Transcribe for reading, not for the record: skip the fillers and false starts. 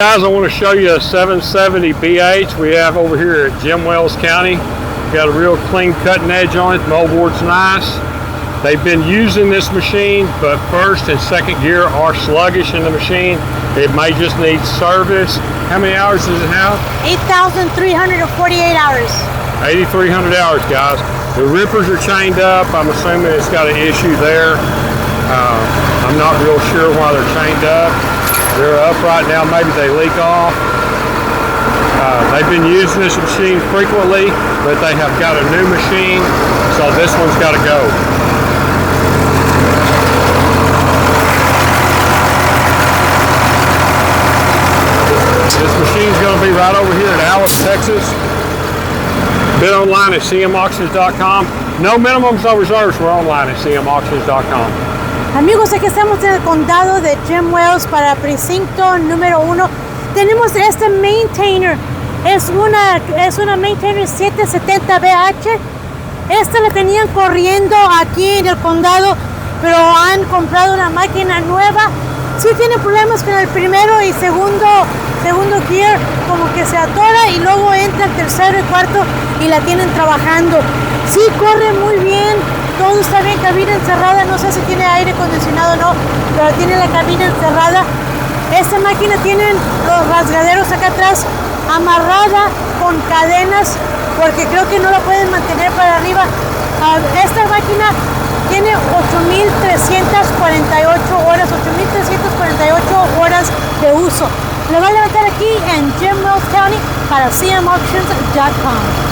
Guys, I want to show you a 770 BH we have over here at Jim Wells County. Got a real clean cutting edge on it. Moldboard's nice. They've been using this machine, but first and second gear are sluggish in the machine. It may just need service. How many hours does it have? 8,348 hours. 8,300 hours, guys. The rippers are chained up. I'm assuming it's got an issue there. I'm not real sure why they're chained up. They're up right now, maybe they leak off. They've been using this machine frequently, but they have got a new machine, so this one's got to go. This machine's going to be right over here in Dallas, Texas. Been online at cmauctions.com. No minimums, no reserves. We're online at cmauctions.com. Amigos, aquí estamos en el condado de Jim Wells para precinto número 1. Tenemos este maintainer. Es una maintainer 770BH. Esta la tenían corriendo aquí en el condado, pero han comprado una máquina nueva. Sí tiene problemas con el primero y segundo gear, como que se atora y luego entra el tercero y cuarto y la tienen trabajando. Sí corre muy bien, todo está bien, cabina encerrada, no sé si tiene aire acondicionado o no, pero tiene la cabina encerrada. Esta máquina tiene los rascaderos acá atrás, amarrada con cadenas, porque creo que no la pueden mantener para arriba. Esta máquina tiene 8,348 horas, 8,348 horas de uso. Lo voy a levantar aquí en Jim Wells County para cmauctions.com.